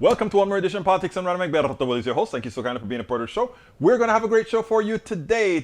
Welcome to one more edition of Politics and Random. Egberto Will is your host. Thank you so kindly for being a part of the show. We're going to have a great show for you today.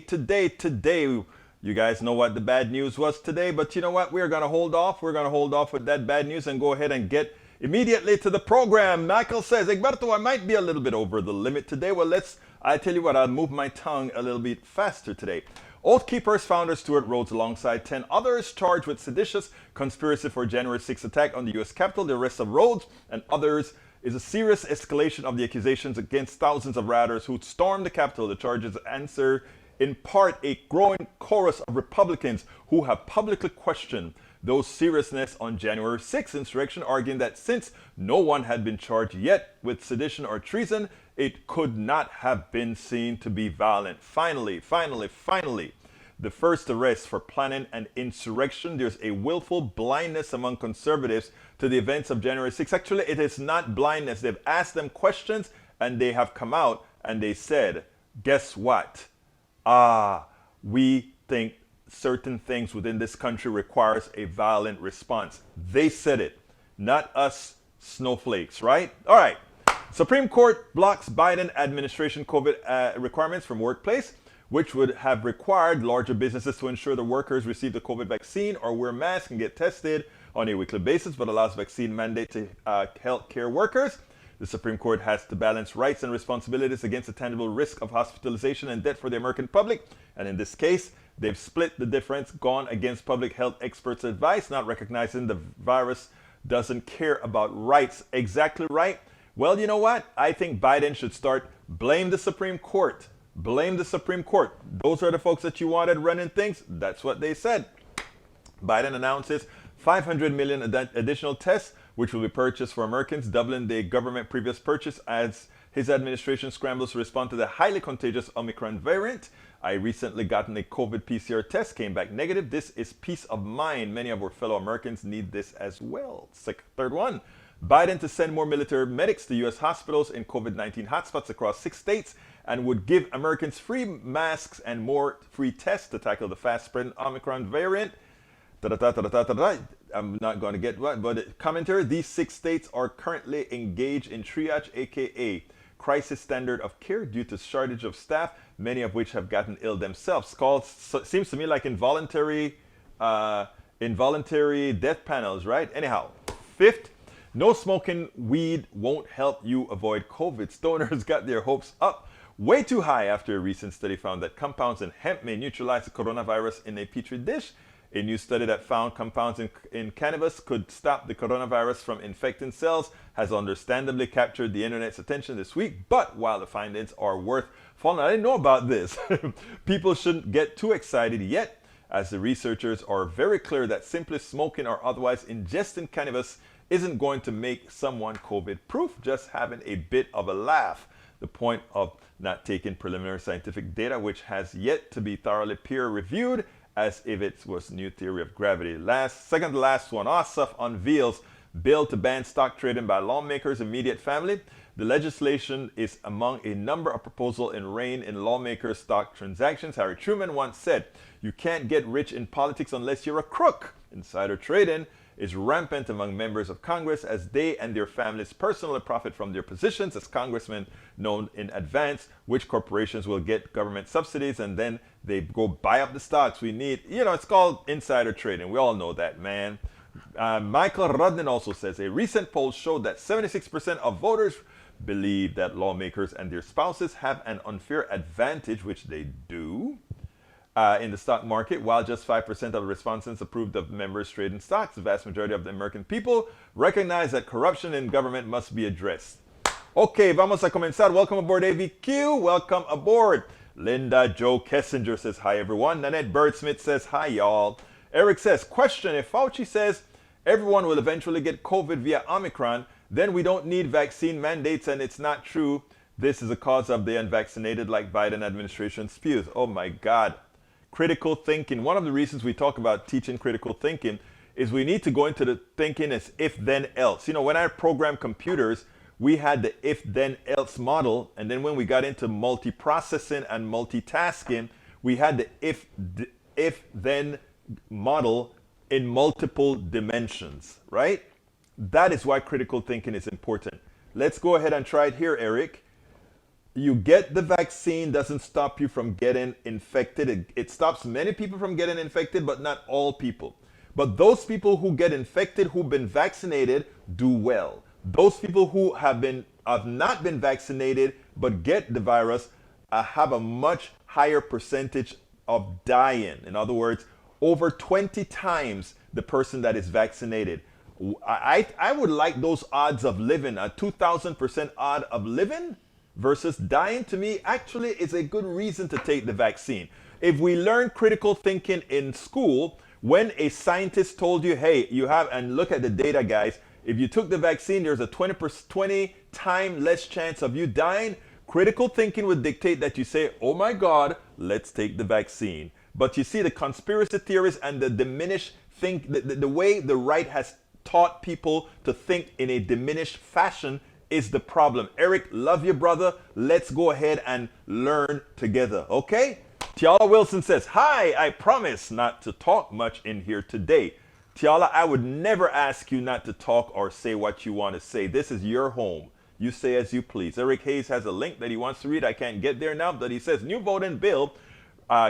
You guys know what the bad news was today, but you know what? We're going to hold off. We're going to hold off with that bad news and go ahead and get immediately to the program. Michael says, Egberto, I might be a little bit over the limit today. Well, I tell you what, I'll move my tongue a little bit faster today. Oath Keepers founder Stuart Rhodes alongside 10 others charged with seditious conspiracy for January 6th attack on the U.S. Capitol. The arrest of Rhodes and others is a serious escalation of the accusations against thousands of rioters who stormed the Capitol. The charges answer in part a growing chorus of Republicans who have publicly questioned those seriousness on January 6th insurrection, arguing that since no one had been charged yet with sedition or treason, it could not have been seen to be violent. Finally, the first arrest for planning an insurrection. There's a willful blindness among conservatives to the events of January 6th. Actually, it is not blindness. They've asked them questions and they have come out and they said, guess what? We think certain things within this country requires a violent response. They said it, not us snowflakes, right? All right. Supreme Court blocks Biden administration COVID requirements from workplace, which would have required larger businesses to ensure the workers receive the COVID vaccine or wear masks and get tested on a weekly basis, but allows vaccine mandate to healthcare workers. The Supreme Court has to balance rights and responsibilities against the tangible risk of hospitalization and death for the American public. And in this case, they've split the difference, gone against public health experts' advice, not recognizing the virus doesn't care about rights. Exactly right. Well, you know what? I think Biden should start blame the Supreme Court. Blame the Supreme Court. Those are the folks that you wanted running things. That's what they said. Biden announces 500 million additional tests, which will be purchased for Americans, doubling the government previous purchase as his administration scrambles to respond to the highly contagious Omicron variant. I recently gotten a COVID PCR test, came back negative. This is peace of mind. Many of our fellow Americans need this as well. Third one. Biden to send more military medics to U.S. hospitals in COVID-19 hotspots across 6 states and would give Americans free masks and more free tests to tackle the fast-spreading Omicron variant. I'm not going to get what, but commentary, these 6 states are currently engaged in triage, aka crisis standard of care due to shortage of staff, many of which have gotten ill themselves. Seems to me like involuntary death panels, right? Anyhow, fifth, no smoking weed won't help you avoid COVID. Stoners got their hopes up way too high after a recent study found that compounds in hemp may neutralize the coronavirus in a petri dish. A new study that found compounds in cannabis could stop the coronavirus from infecting cells has understandably captured the internet's attention this week. But while the findings are worth following, I didn't know about this. People shouldn't get too excited yet, as the researchers are very clear that simply smoking or otherwise ingesting cannabis isn't going to make someone COVID-proof, just having a bit of a laugh. The point of not taking preliminary scientific data, which has yet to be thoroughly peer-reviewed, as if it was new theory of gravity. Second to last one, Ossoff unveils bill to ban stock trading by lawmakers' immediate family. The legislation is among a number of proposals in rein in lawmakers' stock transactions. Harry Truman once said, "You can't get rich in politics unless you're a crook." Insider trading is rampant among members of Congress as they and their families personally profit from their positions as congressmen, known in advance which corporations will get government subsidies, and then they go buy up the stocks we need. It's called insider trading. We all know that, man. Michael Rudnin also says a recent poll showed that 76% of voters believe that lawmakers and their spouses have an unfair advantage, which they do, in the stock market, while just 5% of respondents approved of members trading stocks. The vast majority of the American people recognize that corruption in government must be addressed. Okay, vamos a comenzar. Welcome aboard, AVQ. Welcome aboard. Linda Joe Kessinger says hi, everyone. Nanette Birdsmith says hi, y'all. Eric says, question, if Fauci says everyone will eventually get COVID via Omicron, then we don't need vaccine mandates, and it's not true. This is a cause of the unvaccinated, like Biden administration spews. Oh my God. Critical thinking. One of the reasons we talk about teaching critical thinking is we need to go into the thinking as if then else. When I programmed computers, we had the if then else model, and then when we got into multiprocessing and multitasking, we had the if then model in multiple dimensions, right? That is why critical thinking is important. Let's go ahead and try it here, Eric. You get the vaccine doesn't stop you from getting infected. It stops many people from getting infected, but not all people. But those people who get infected, who've been vaccinated, do well. Those people who have not been vaccinated but get the virus have a much higher percentage of dying. In other words, over 20 times the person that is vaccinated. I would like those odds of living, a 2,000% odd of living versus dying, to me actually is a good reason to take the vaccine. If we learn critical thinking in school, when a scientist told you, hey, you have, and look at the data, guys, if you took the vaccine, there's a 20 time less chance of you dying. Critical thinking would dictate that you say, oh my God, let's take the vaccine. But you see, the conspiracy theories and the diminished the way the right has taught people to think in a diminished fashion is the problem. Eric, love you, brother. Let's go ahead and learn together, okay? Tiala Wilson says, hi, I promise not to talk much in here today. Tiala, I would never ask you not to talk or say what you want to say. This is your home. You say as you please. Eric Hayes has a link that he wants to read. I can't get there now, but he says, new voting bill.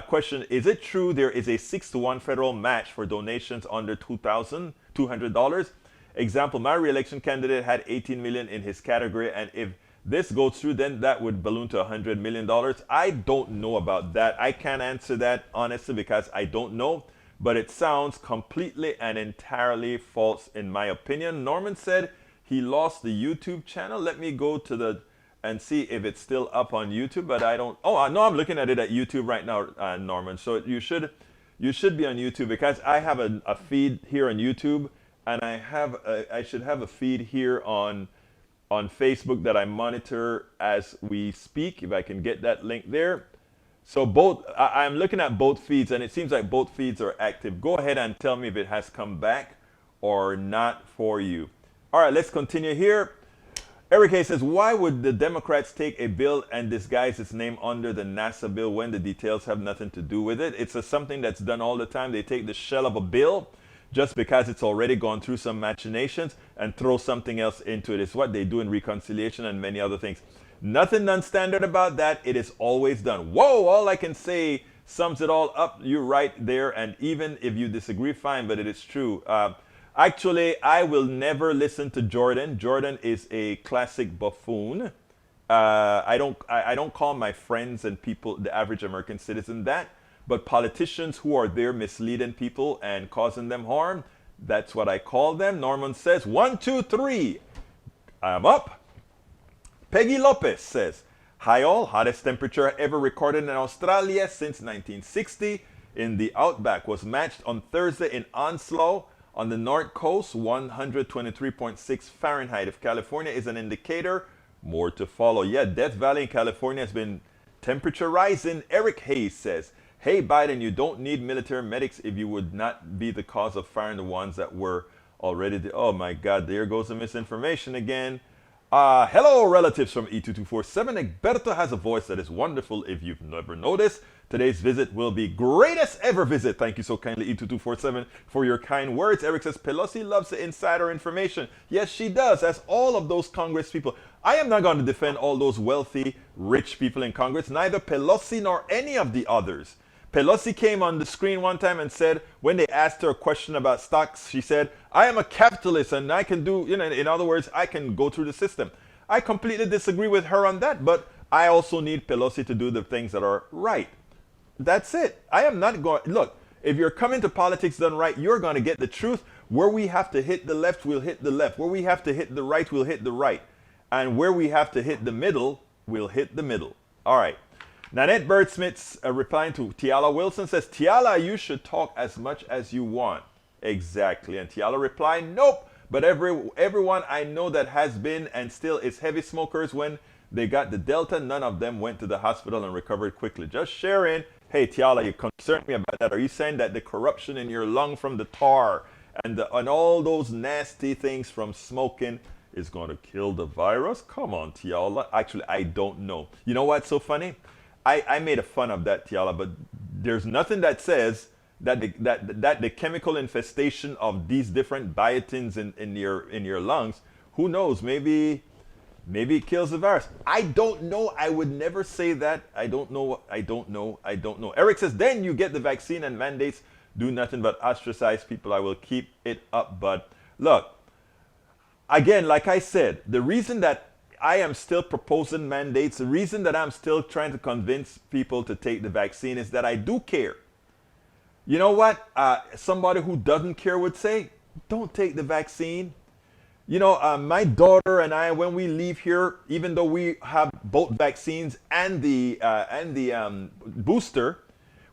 Question, is it true there is a 6-to-1 federal match for donations under $2,200? Example, my re-election candidate had 18 million in his category, and if this goes through, then that would balloon to $100 million. I don't know about that. I can't answer that honestly because I don't know, but it sounds completely and entirely false in my opinion. Norman said he lost the YouTube channel. Let me go to and see if it's still up on YouTube, but I don't. Oh, no, I'm looking at it at YouTube right now, Norman. So you should be on YouTube because I have a feed here on YouTube, and I should have a feed here on Facebook that I monitor as we speak. If I can get that link there. So I'm looking at both feeds, and it seems like both feeds are active. Go ahead and tell me if it has come back or not for you. All right, let's continue here. Eric Hayes says, why would the Democrats take a bill and disguise its name under the NASA bill when the details have nothing to do with it? It's something that's done all the time. They take the shell of a bill just because it's already gone through some machinations and throw something else into it. It's what they do in reconciliation and many other things. Nothing non-standard about that. It is always done. Whoa, all I can say sums it all up. You're right there. And even if you disagree, fine, but it is true. Actually, I will never listen to Jordan. Jordan is a classic buffoon. I don't call my friends and people, the average American citizen, that. But politicians who are there misleading people and causing them harm, that's what I call them. Norman says, 1, 2, 3. I'm up. Peggy Lopez says, hi all, hottest temperature ever recorded in Australia since 1960 in the outback was matched on Thursday in Onslow on the North Coast, 123.6 Fahrenheit. If California is an indicator, more to follow. Yeah, Death Valley in California has been temperature rising. Eric Hayes says, hey Biden, you don't need military medics if you would not be the cause of firing the ones that were already oh my God, there goes the misinformation again. Hello relatives from E2247. Egberto has a voice that is wonderful if you've never noticed. Today's visit will be greatest ever visit. Thank you so kindly, E2247, for your kind words. Eric says, Pelosi loves the insider information. Yes, she does, as all of those Congress people. I am not going to defend all those wealthy, rich people in Congress, neither Pelosi nor any of the others. Pelosi came on the screen one time and said, when they asked her a question about stocks, she said, I am a capitalist and I can do, in other words, I can go through the system. I completely disagree with her on that, but I also need Pelosi to do the things that are right. That's it. I am not going, look, if you're coming to politics done right, you're going to get the truth. Where we have to hit the left, we'll hit the left. Where we have to hit the right, we'll hit the right. And where we have to hit the middle, we'll hit the middle. All right. Nanette Birdsmith's replying to Tiala Wilson says, Tiala, you should talk as much as you want. Exactly. And Tiala replied, nope. But everyone I know that has been and still is heavy smokers, when they got the Delta, none of them went to the hospital and recovered quickly. Just sharing. Hey, Tiala, you concerned me about that. Are you saying that the corruption in your lung from the tar and all those nasty things from smoking is going to kill the virus? Come on, Tiala. Actually, I don't know. You know what's so funny? I made a fun of that, Tiala, but there's nothing that says that the chemical infestation of these different biotins in your lungs, who knows, maybe Maybe it kills the virus. I don't know. I would never say that. I don't know. I don't know. I don't know. Eric says, then you get the vaccine and mandates do nothing but ostracize people. I will keep it up. But look, again, like I said, the reason that I am still proposing mandates, the reason that I'm still trying to convince people to take the vaccine is that I do care. You know what? Somebody who doesn't care would say, don't take the vaccine. You know, my daughter and I, when we leave here, even though we have both vaccines and the booster,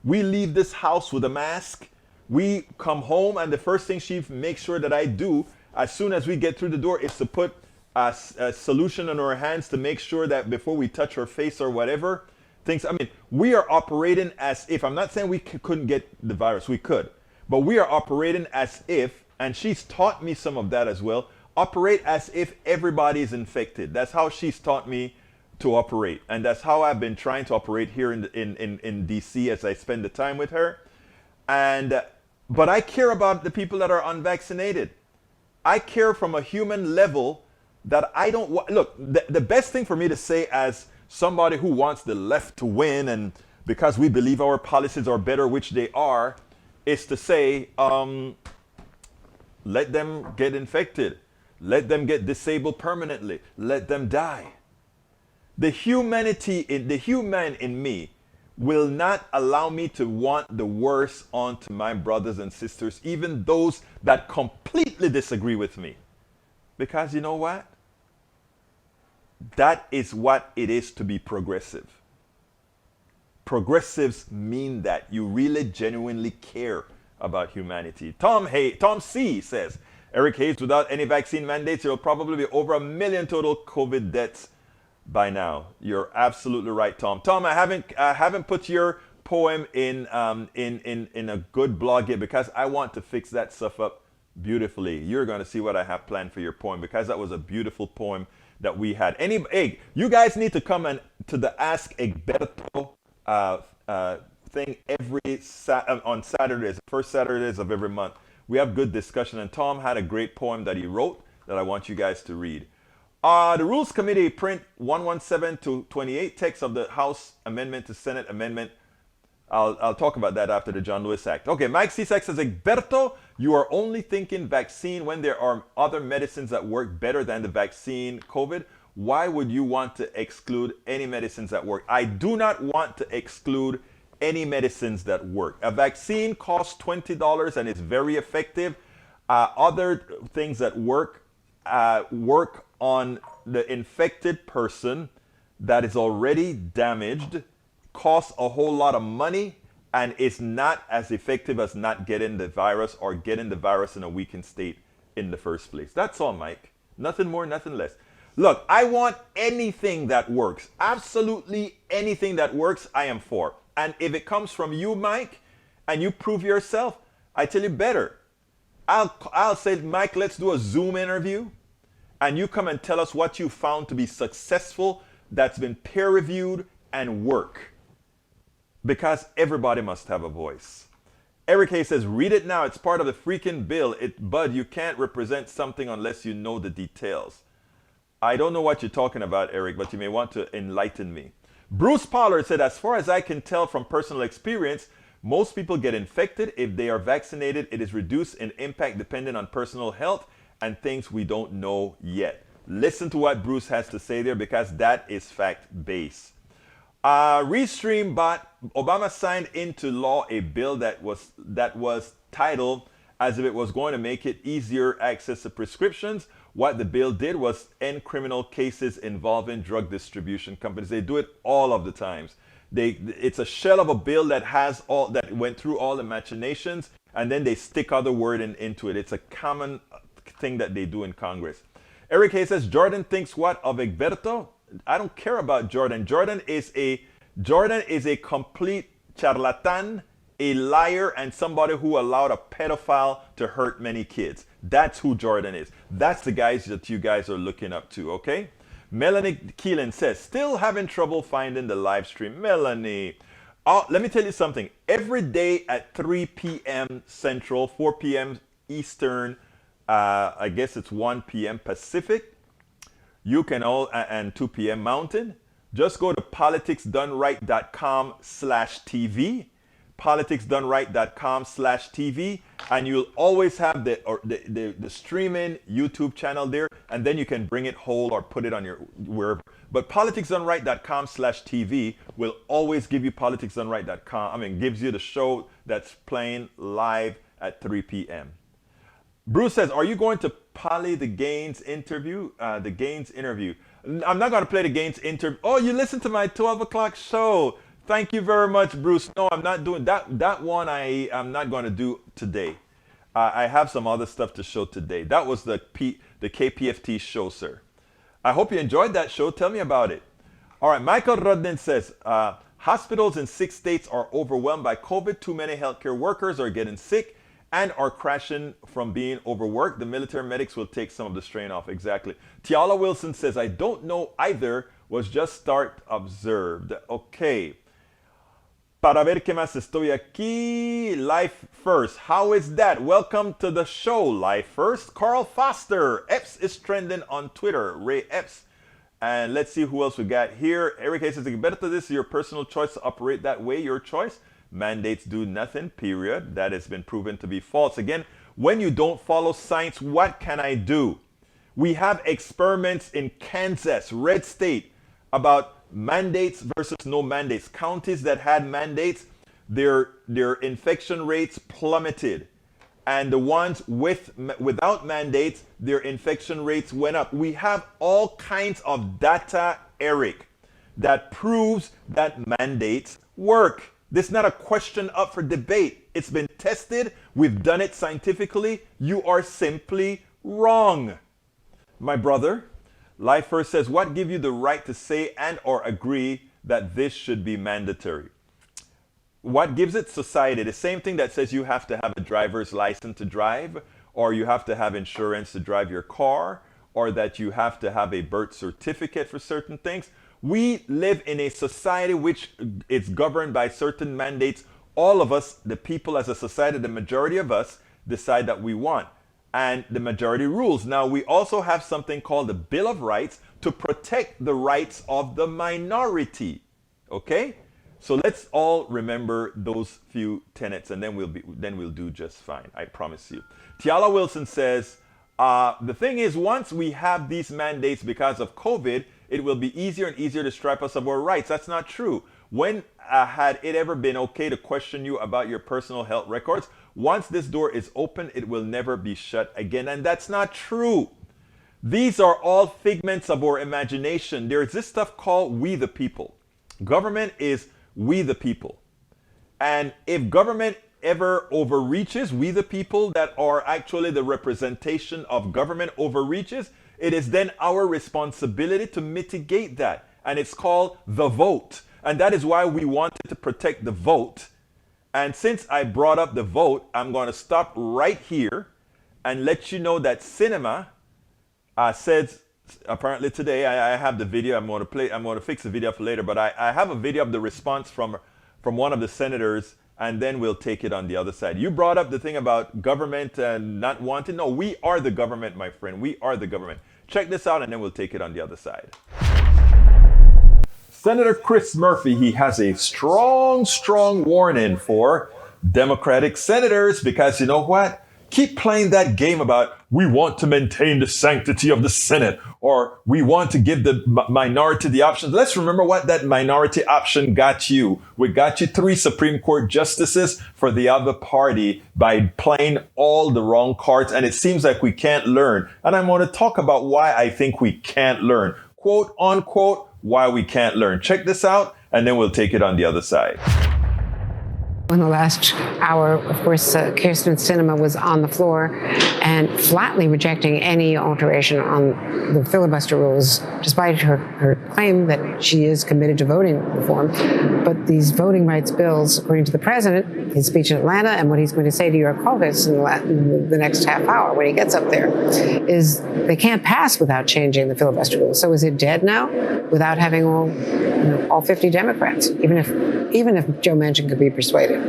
we leave this house with a mask. We come home, and the first thing she makes sure that I do as soon as we get through the door is to put a solution in our hands to make sure that before we touch her face or whatever, things. I mean, we are operating as if, I'm not saying we couldn't get the virus, we could, but we are operating as if, and she's taught me some of that as well, operate as if everybody is infected. That's how she's taught me to operate, and that's how I've been trying to operate here in DC as I spend the time with her. And but I care about the people that are unvaccinated. I care from a human level that I don't look. The best thing for me to say as somebody who wants the left to win, and because we believe our policies are better, which they are, is to say, let them get infected. Let them get disabled permanently. Let them die. The human in me will not allow me to want the worst onto my brothers and sisters, even those that completely disagree with me. Because you know what? That is what it is to be progressive. Progressives mean that you really genuinely care about humanity. Tom C says, Eric Hayes, without any vaccine mandates, there will probably be over 1 million total COVID deaths by now. You're absolutely right, Tom. Tom, I haven't put your poem in a good blog yet because I want to fix that stuff up beautifully. You're going to see what I have planned for your poem because that was a beautiful poem that we had. Hey, you guys need to come to the Ask Egberto thing on Saturdays, first Saturdays of every month. We have good discussion, and Tom had a great poem that he wrote that I want you guys to read. The Rules Committee print 117 to 28 text of the House Amendment to Senate Amendment. I'll talk about that after the John Lewis Act. Okay, Mike C-Sack says, Egberto, you are only thinking vaccine when there are other medicines that work better than the vaccine COVID. Why would you want to exclude any medicines that work? I do not want to exclude any medicines that work. A vaccine costs $20 and it's very effective. Other things that work on the infected person that is already damaged, costs a whole lot of money, and is not as effective as not getting the virus or getting the virus in a weakened state in the first place. That's all, Mike. Nothing more, nothing less. Look, I want anything that works. Absolutely anything that works, I am for. And if it comes from you, Mike, and you prove yourself, I tell you better. I'll say, Mike, let's do a Zoom interview, and you come and tell us what you found to be successful, that's been peer-reviewed and work. Because everybody must have a voice. Eric Hayes says, read it now. It's part of the freaking bill. Bud, you can't represent something unless you know the details. I don't know what you're talking about, Eric, but you may want to enlighten me. Bruce Pollard said, as far as I can tell from personal experience, most people get infected. If they are vaccinated, it is reduced in impact depending on personal health and things we don't know yet. Listen to what Bruce has to say there because that is fact-based. Restream bot, Obama signed into law a bill that was titled as if it was going to make it easier access to prescriptions. What the bill did was end criminal cases involving drug distribution companies. They do it all of the times. It's a shell of a bill that went through all the machinations, and then they stick other word into it. It's a common thing that they do in Congress. Eric Hayes says, Jordan thinks what of Egberto? I don't care about Jordan. Jordan is a complete charlatan, a liar, and somebody who allowed a pedophile to hurt many kids. That's who Jordan is. That's the guys that you guys are looking up to, okay? Melanie Keelan says, still having trouble finding the live stream. Melanie, let me tell you something. Every day at 3 p.m. Central, 4 p.m. Eastern, I guess it's 1 p.m. Pacific, You can all, and 2 p.m. Mountain, just go to politicsdoneright.com/TV, politicsdoneright.com/TV, and you'll always have the streaming YouTube channel there, and then you can bring it whole or put it on your wherever. But politicsdoneright.com/TV will always give you politicsdoneright.com. I mean, gives you the show that's playing live at 3 p.m. Bruce says, are you going to poly the Gaines interview? The Gaines interview. I'm not going to play the Gaines interview. Oh, you listened to my 12 o'clock show. Thank you very much, Bruce. No, I'm not doing that. That one I'm not going to do today. I have some other stuff to show today. That was the KPFT show, sir. I hope you enjoyed that show. Tell me about it. All right, Michael Rudden says, hospitals in 6 states are overwhelmed by COVID. Too many healthcare workers are getting sick and are crashing from being overworked. The military medics will take some of the strain off. Exactly. Tiala Wilson says, I don't know either. Was just start observed. Okay. Para ver qué más estoy aquí. Life First. How is that? Welcome to the show, Life First. Carl Foster. Epps is trending on Twitter. Ray Epps. And let's see who else we got here. Eric says, better to this is your personal choice to operate that way. Your choice. Mandates do nothing, period. That has been proven to be false. Again, when you don't follow science, what can I do? We have experiments in Kansas, red state, about mandates versus no mandates. Counties that had mandates, their infection rates plummeted. And the ones without mandates, their infection rates went up. We have all kinds of data, Eric, that proves that mandates work. This is not a question up for debate. It's been tested. We've done it scientifically. You are simply wrong. My brother, Life First says, what gives you the right to say and or agree that this should be mandatory? What gives it? Society. The same thing that says you have to have a driver's license to drive, or you have to have insurance to drive your car, or that you have to have a birth certificate for certain things. We live in a society which is governed by certain mandates. All of us, the people as a society, the majority of us, decide that we want. And the majority rules. Now, we also have something called the Bill of Rights to protect the rights of the minority. Okay? So let's all remember those few tenets, and then we'll do just fine. I promise you. Tiala Wilson says, the thing is, once we have these mandates because of COVID, it will be easier and easier to strip us of our rights. That's not true. When had it ever been okay to question you about your personal health records? Once this door is open, it will never be shut again. And that's not true. These are all figments of our imagination. There's this stuff called we the people. Government is we the people. And if government ever overreaches, we the people that are actually the representation of government overreaches, it is then our responsibility to mitigate that. And it's called the vote. And that is why we wanted to protect the vote. And since I brought up the vote, I'm going to stop right here and let you know that Sinema said, apparently today, I have the video. I'm going to fix the video for later, but I have a video of the response from one of the senators, and then we'll take it on the other side. You brought up the thing about government and not wanting. No, we are the government, my friend. We are the government. Check this out, and then we'll take it on the other side. Senator Chris Murphy, he has a strong warning for Democratic senators, because you know what? Keep playing that game about we want to maintain the sanctity of the Senate, or we want to give the minority the options. Let's remember what that minority option got you. We got you 3 Supreme Court justices for the other party by playing all the wrong cards. And it seems like we can't learn. And I'm going to talk about why I think we can't learn. Quote unquote, why we can't learn. Check this out, and then we'll take it on the other side. In the last hour, of course, Kirsten Sinema was on the floor and flatly rejecting any alteration on the filibuster rules, despite her claim that she is committed to voting reform. But these voting rights bills, according to the president, his speech in Atlanta, and what he's going to say to your caucus in the next half hour when he gets up there, is they can't pass without changing the filibuster rules. So is it dead now without having all 50 Democrats, even if Joe Manchin could be persuaded?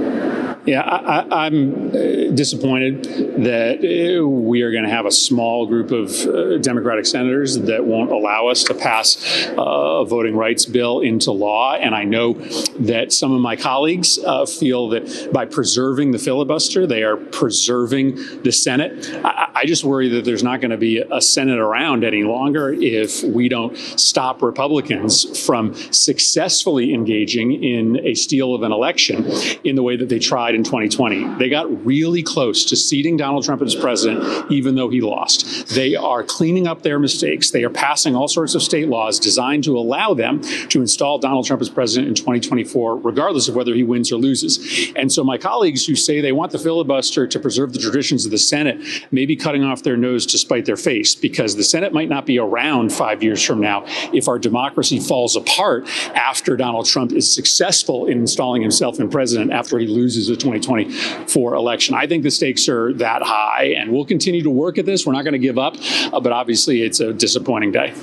Yeah, I'm disappointed that we are going to have a small group of Democratic senators that won't allow us to pass a voting rights bill into law. And I know that some of my colleagues feel that by preserving the filibuster, they are preserving the Senate. I just worry that there's not going to be a Senate around any longer if we don't stop Republicans from successfully engaging in a steal of an election in the way that they tried in 2020. They got really close to seating Donald Trump as president, even though he lost. They are cleaning up their mistakes. They are passing all sorts of state laws designed to allow them to install Donald Trump as president in 2024, regardless of whether he wins or loses. And so my colleagues who say they want the filibuster to preserve the traditions of the Senate may be cutting off their nose to spite their face, because the Senate might not be around 5 years from now if our democracy falls apart after Donald Trump is successful in installing himself as president after he loses the 2024 election. I think the stakes are that high, and we'll continue to work at this. We're not going to give up, but obviously it's a disappointing day.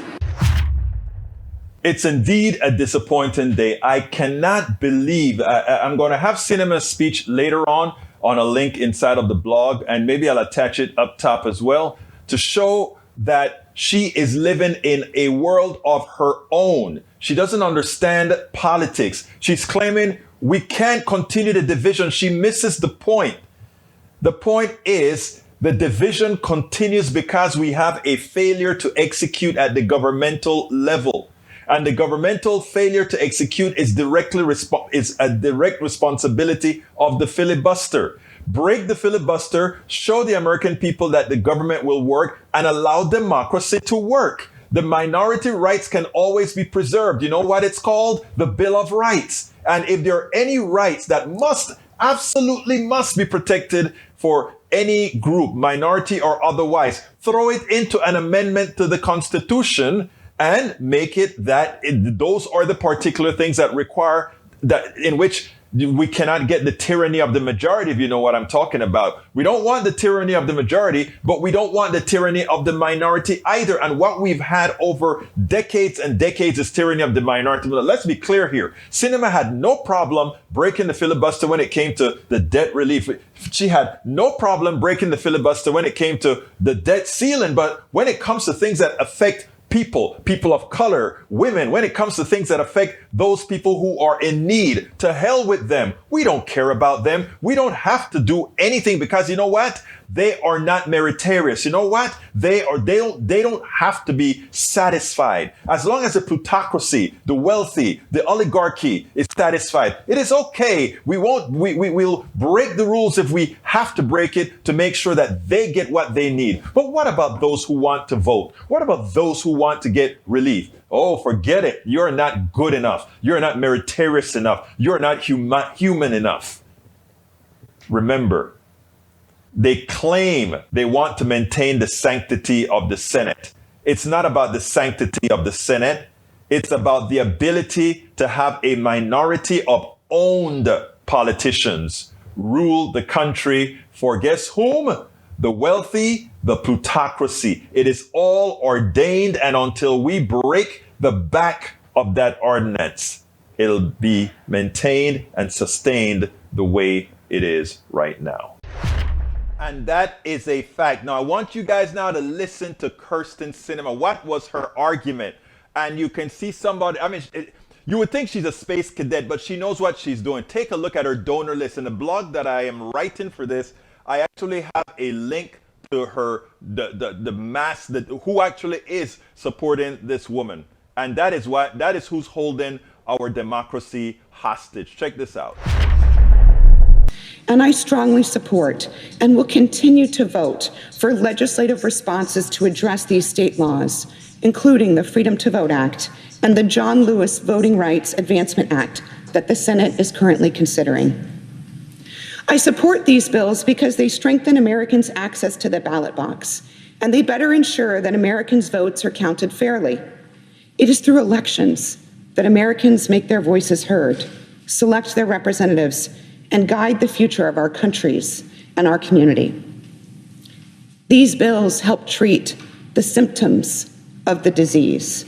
It's indeed a disappointing day. I cannot believe I'm going to have Sinema's speech later on a link inside of the blog, and maybe I'll attach it up top as well to show that she is living in a world of her own. She doesn't understand politics. She's claiming we can't continue the division. She misses the point. The point is the division continues because we have a failure to execute at the governmental level. And the governmental failure to execute is a direct responsibility of the filibuster. Break the filibuster, show the American people that the government will work, and allow democracy to work. The minority rights can always be preserved. You know what it's called? The Bill of Rights. And if there are any rights that absolutely must be protected for any group, minority or otherwise, throw it into an amendment to the Constitution and make it that those are the particular things that require that in which we cannot get the tyranny of the majority, if you know what I'm talking about. We don't want the tyranny of the majority, but we don't want the tyranny of the minority either. And what we've had over decades and decades is tyranny of the minority. But let's be clear here. Sinema had no problem breaking the filibuster when it came to the debt relief. She had no problem breaking the filibuster when it came to the debt ceiling. But when it comes to things that affect people of color, women, when it comes to things that affect those people who are in need, to hell with them. We don't care about them. We don't have to do anything because you know what? They are not meritorious. You know what? They don't have to be satisfied. As long as the plutocracy, the wealthy, the oligarchy is satisfied, it is okay. We'll break the rules if we have to break it to make sure that they get what they need. But what about those who want to vote? What about those who want to get relief? Oh, forget it. You're not good enough. You're not meritorious enough. You're not human enough. Remember, they claim they want to maintain the sanctity of the Senate. It's not about the sanctity of the Senate. It's about the ability to have a minority of owned politicians rule the country for guess whom? The wealthy, the plutocracy. It is all ordained, and until we break the back of that ordinance, it'll be maintained and sustained the way it is right now. And that is a fact. Now, I want you guys now to listen to Kyrsten Sinema. What was her argument? And you can see somebody, you would think she's a space cadet, but she knows what she's doing. Take a look at her donor list. In the blog that I am writing for this, I actually have a link to her, who actually is supporting this woman. And that is who's holding our democracy hostage. Check this out. And I strongly support and will continue to vote for legislative responses to address these state laws, including the Freedom to Vote Act and the John Lewis Voting Rights Advancement Act that the Senate is currently considering. I support these bills because they strengthen Americans' access to the ballot box, and they better ensure that Americans' votes are counted fairly. It is through elections that Americans make their voices heard, select their representatives, and guide the future of our countries and our community. These bills help treat the symptoms of the disease,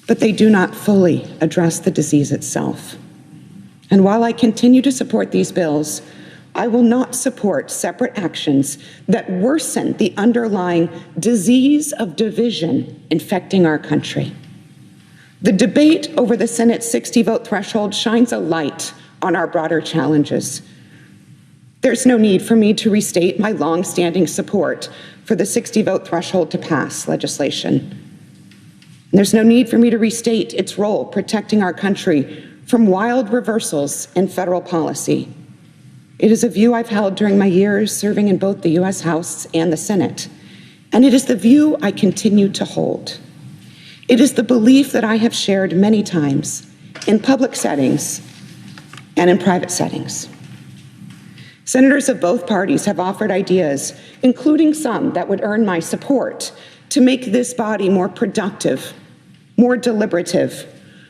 but they do not fully address the disease itself. And while I continue to support these bills, I will not support separate actions that worsen the underlying disease of division infecting our country. The debate over the Senate's 60-vote threshold shines a light on our broader challenges. There's no need for me to restate my longstanding support for the 60-vote threshold to pass legislation. There's no need for me to restate its role protecting our country from wild reversals in federal policy. It is a view I've held during my years serving in both the U.S. House and the Senate, and it is the view I continue to hold. It is the belief that I have shared many times in public settings and in private settings. Senators of both parties have offered ideas, including some that would earn my support, to make this body more productive, more deliberative,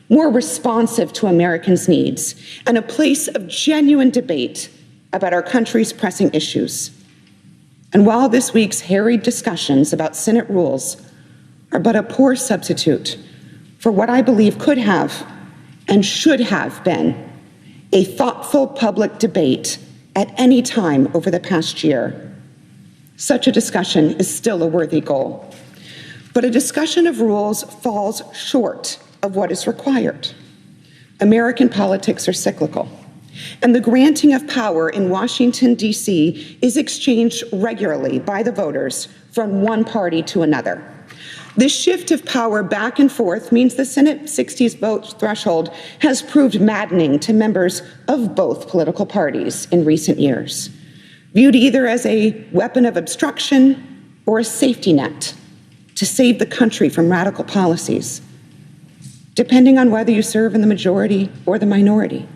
more responsive to Americans' needs, and a place of genuine debate about our country's pressing issues. And while this week's harried discussions about Senate rules are but a poor substitute for what I believe could have and should have been a thoughtful public debate at any time over the past year, such a discussion is still a worthy goal. But a discussion of rules falls short of what is required. American politics are cyclical, and the granting of power in Washington, D.C. is exchanged regularly by the voters from one party to another. This shift of power back and forth means the Senate 60 vote threshold has proved maddening to members of both political parties in recent years, viewed either as a weapon of obstruction or a safety net to save the country from radical policies, depending on whether you serve in the majority or the minority.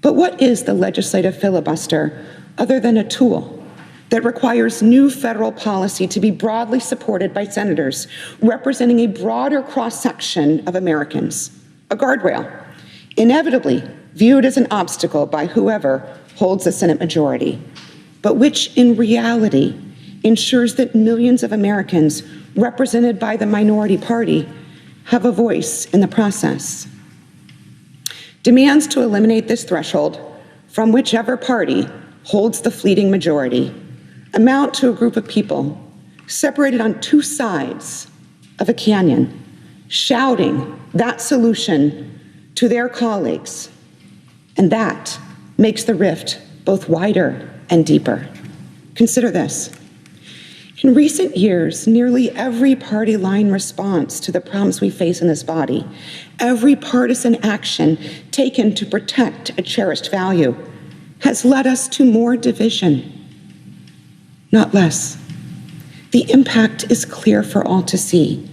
But what is the legislative filibuster other than a tool that requires new federal policy to be broadly supported by senators representing a broader cross-section of Americans, a guardrail, inevitably viewed as an obstacle by whoever holds the Senate majority, but which in reality ensures that millions of Americans represented by the minority party have a voice in the process. Demands to eliminate this threshold from whichever party holds the fleeting majority amount to a group of people separated on two sides of a canyon, shouting that solution to their colleagues. And that makes the rift both wider and deeper. Consider this. In recent years, nearly every party line response to the problems we face in this body, every partisan action taken to protect a cherished value, has led us to more division, not less. The impact is clear for all to see.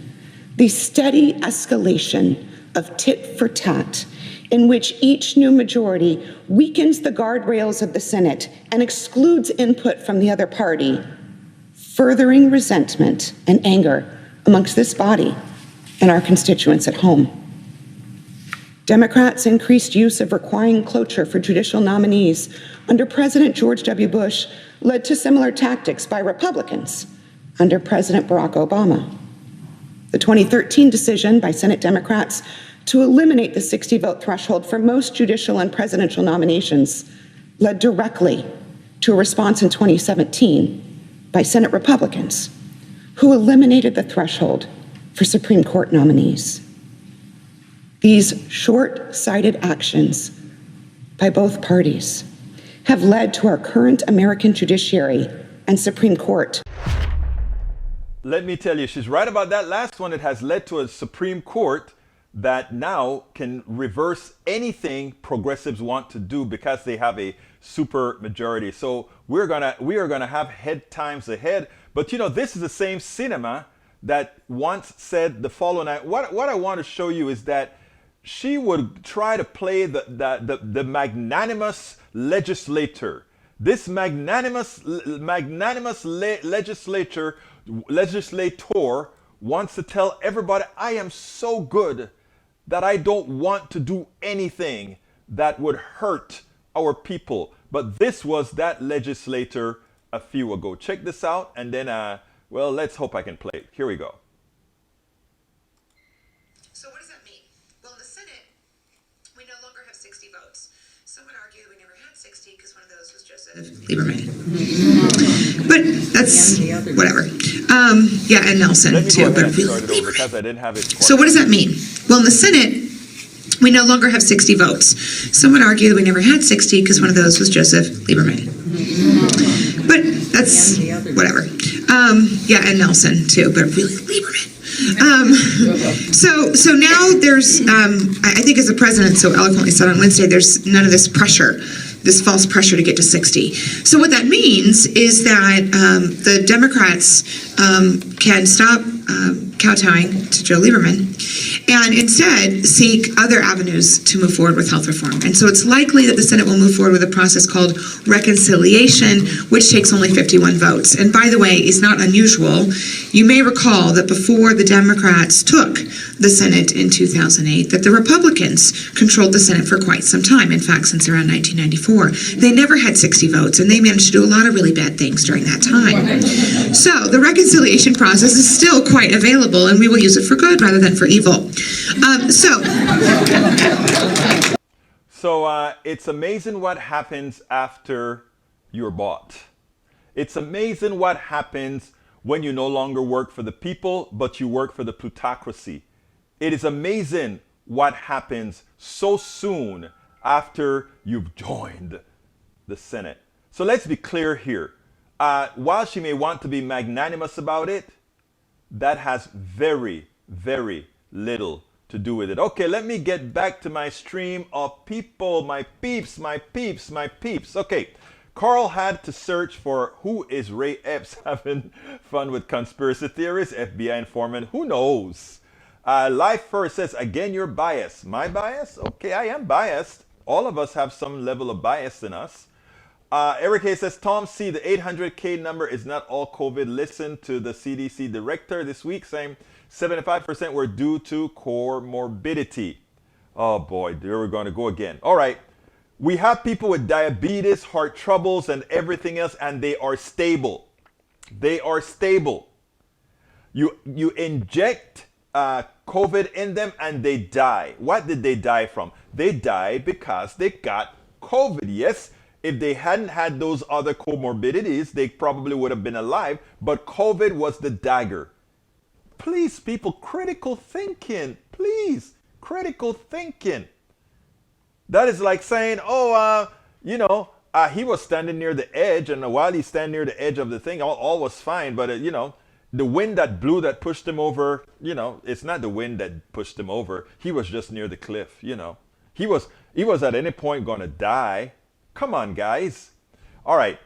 The steady escalation of tit for tat, in which each new majority weakens the guardrails of the Senate and excludes input from the other party, furthering resentment and anger amongst this body and our constituents at home. Democrats' increased use of requiring cloture for judicial nominees under President George W. Bush led to similar tactics by Republicans under President Barack Obama. The 2013 decision by Senate Democrats to eliminate the 60-vote threshold for most judicial and presidential nominations led directly to a response in 2017 by Senate Republicans, who eliminated the threshold for Supreme Court nominees. These short-sighted actions by both parties have led to our current American judiciary and Supreme Court. Let me tell you, she's right about that last one. It has led to a Supreme Court that now can reverse anything progressives want to do because they have a super majority. So we are gonna have head times ahead. But you know, this is the same Sinema that once said the following. What I want to show you is that she would try to play the magnanimous legislator. This magnanimous legislator wants to tell everybody, I am so good that I don't want to do anything that would hurt our people. But this was that legislator a few ago. Check this out, and then, well, let's hope I can play it. Here we go. So what does that mean? Well, in the Senate, we no longer have 60 votes. Some would argue that we never had 60 because one of those was Joseph Lieberman. But that's whatever. Yeah, and Nelson Let me too. go ahead But and really, start it over because I didn't have it quite. so what does that mean? Well, in the Senate, we no longer have 60 votes. Some would argue that we never had 60 because one of those was Joseph Lieberman. But that's whatever. Yeah, and Nelson too. But really, Lieberman. So now there's, I think as the president so eloquently said on Wednesday, there's none of this pressure, this false pressure to get to 60. So what that means is that the Democrats can stop kowtowing to Joe Lieberman and instead seek other avenues to move forward with health reform. And so it's likely that the Senate will move forward with a process called reconciliation, which takes only 51 votes. And by the way, is not unusual. You may recall that before the Democrats took the Senate in 2008, that the Republicans controlled the Senate for quite some time. In fact, since around 1994. They never had 60 votes, and they managed to do a lot of really bad things during that time. So the reconciliation process is still quite available, and we will use it for good rather than for evil. So it's amazing what happens after you're bought. It's amazing what happens when you no longer work for the people, but you work for the plutocracy. It is amazing what happens so soon after you've joined the Senate. So let's be clear here. While she may want to be magnanimous about it, that has very, very little to do with it. Okay, let me get back to my stream of people, my peeps, my peeps, my peeps. Okay, Carl had to search for who is Ray Epps having fun with conspiracy theories, FBI informant, who knows? Life First says, again, you're biased. My bias? Okay, I am biased. All of us have some level of bias in us. Eric A says, Tom C, the 800K number is not all COVID. Listen to the CDC director this week saying 75% were due to comorbidity. Oh boy, there we're going to go again. All right. We have people with diabetes, heart troubles, and everything else, and they are stable. They are stable. You inject COVID in them and they die. What did they die from? They died because they got COVID. Yes, if they hadn't had those other comorbidities, they probably would have been alive, but COVID was the dagger. Please, people, critical thinking. Please, critical thinking. That is like saying, he was standing near the edge, and while he's standing near the edge of the thing, all was fine, but, the wind that blew that pushed him over, it's not the wind that pushed him over. He was just near the cliff, He was at any point going to die. Come on, guys. All right.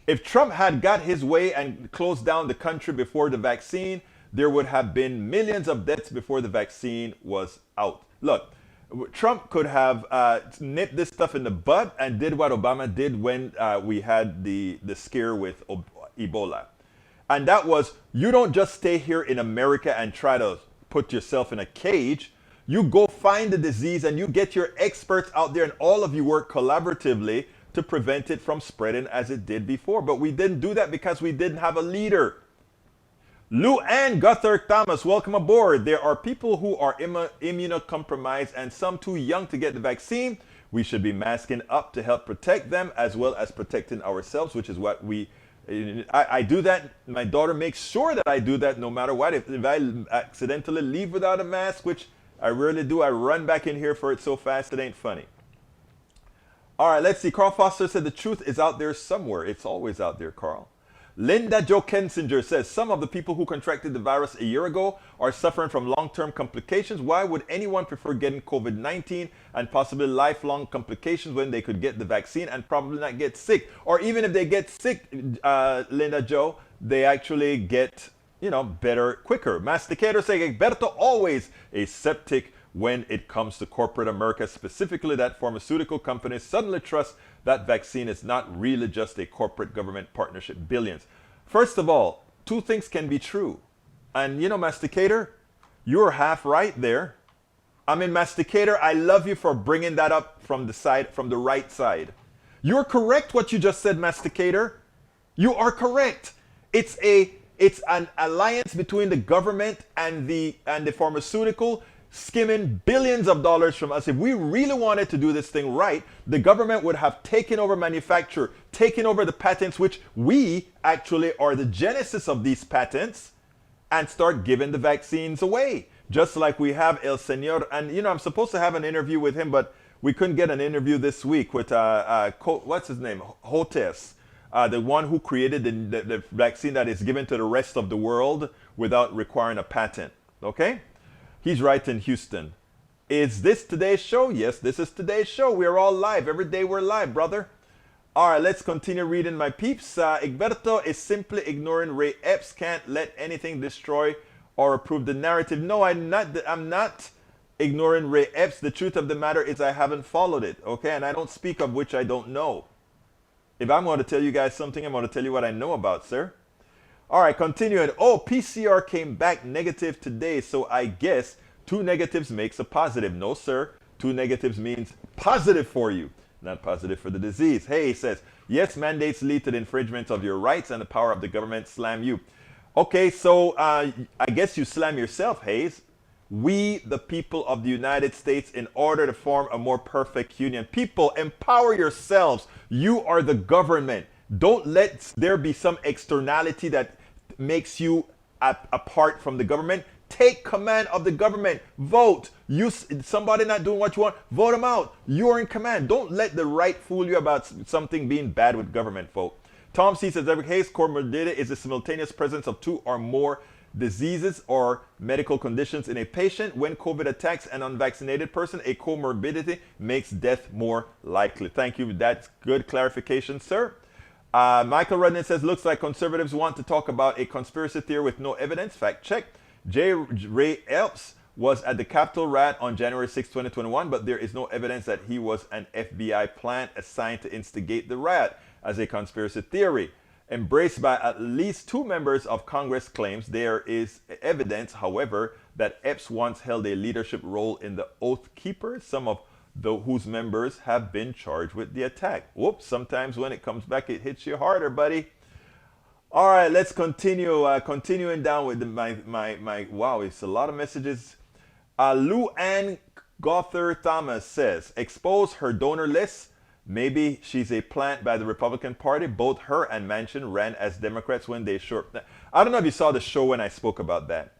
If Trump had got his way and closed down the country before the vaccine, there would have been millions of deaths before the vaccine was out. Look, Trump could have nipped this stuff in the bud and did what Obama did when we had the scare with Ebola. And that was, you don't just stay here in America and try to put yourself in a cage. You go find the disease and you get your experts out there and all of you work collaboratively to prevent it from spreading as it did before. But we didn't do that because we didn't have a leader. Lou Ann Guthrie Thomas, welcome aboard. There are people who are immunocompromised and some too young to get the vaccine. We should be masking up to help protect them as well as protecting ourselves, which is what I do that. My daughter makes sure that I do that no matter what. If I accidentally leave without a mask, which I rarely do, I run back in here for it so fast it ain't funny. All right, let's see. Carl Foster said the truth is out there somewhere. It's always out there, Carl. Linda Jo Kensinger says some of the people who contracted the virus a year ago are suffering from long-term complications. Why would anyone prefer getting COVID-19 and possibly lifelong complications when they could get the vaccine and probably not get sick? Or even if they get sick, Linda Jo, they actually get, better quicker. Masticator saying, Egberto always a skeptic when it comes to corporate America, specifically that pharmaceutical companies suddenly trust that vaccine is not really just a corporate government partnership, billions. First of all, two things can be true. And Masticator, you're half right there. Masticator, I love you for bringing that up from the right side. You're correct what you just said, Masticator. You are correct. It's an alliance between the government and the pharmaceutical. skimming billions of dollars from us. If we really wanted to do this thing right, the government would have taken over manufacture, taken over the patents, which we actually are the genesis of these patents, and start giving the vaccines away. Just like we have El Senor, and I'm supposed to have an interview with him, but we couldn't get an interview this week with what's his name, Hotes, the one who created the vaccine that is given to the rest of the world without requiring a patent. Okay, he's right in Houston. Is this today's show? Yes, this is today's show. We're all live. Every day we're live, brother. All right, let's continue reading, my peeps. Egberto is simply ignoring Ray Epps. Can't let anything destroy or approve the narrative. No, I'm not ignoring Ray Epps. The truth of the matter is I haven't followed it, okay? And I don't speak of which I don't know. If I'm going to tell you guys something, I'm going to tell you what I know about, sir. All right, continuing. Oh, PCR came back negative today, so I guess 2 negatives makes a positive. No, sir. 2 negatives means positive for you, not positive for the disease. Hey, he says, yes, mandates lead to the infringement of your rights and the power of the government slam you. Okay, so I guess you slam yourself, Hayes. We, the people of the United States, in order to form a more perfect union. People, empower yourselves. You are the government. Don't let there be some externality that makes you apart from the government. Take command of the government. Vote. Somebody not doing what you want, vote them out. You're in command. Don't let the right fool you about something being bad with government, folk. Tom C. says, every case, comorbidity is the simultaneous presence of 2 or more diseases or medical conditions in a patient. When COVID attacks an unvaccinated person, a comorbidity makes death more likely. Thank you. That's good clarification, sir. Michael Rudnan says, looks like conservatives want to talk about a conspiracy theory with no evidence. Fact check. Ray Epps was at the Capitol riot on January 6, 2021, but there is no evidence that he was an FBI plant assigned to instigate the riot. As a conspiracy theory embraced by at least 2 members of Congress, claims there is evidence, however, that Epps once held a leadership role in the Oath Keepers, some of whose members have been charged with the attack. Whoops, sometimes when it comes back, it hits you harder, buddy. All right, let's continue. Continuing down with my wow, it's a lot of messages. Lou Ann Gother Thomas says, expose her donor list. Maybe she's a plant by the Republican Party. Both her and Manchin ran as Democrats when they I don't know if you saw the show when I spoke about that.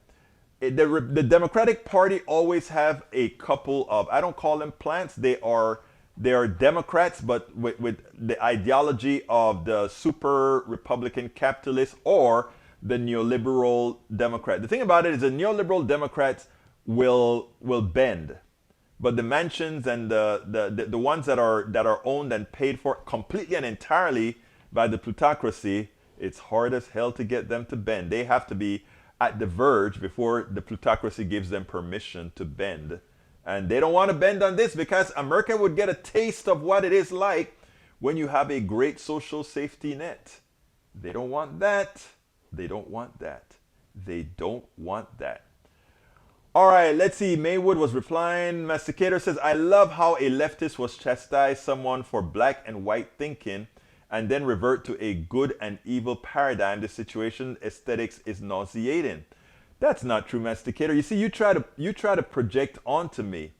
The Democratic Party always have a couple of, I don't call them plants, they are Democrats, but with the ideology of the super Republican capitalist or the neoliberal Democrat. The thing about it is the neoliberal Democrats will bend. But the Manchins and the ones that are owned and paid for completely and entirely by the plutocracy, it's hard as hell to get them to bend. They have to be at the verge before the plutocracy gives them permission to bend. And they don't want to bend on this because America would get a taste of what it is like when you have a great social safety net. They don't want that. They don't want that. They don't want that. All right, let's see. Maywood was replying. Masticator says, I love how a leftist was chastise someone for black and white thinking and then revert to a good and evil paradigm. The situation aesthetics is nauseating. That's not true, Masticator. You see, you try to project onto me,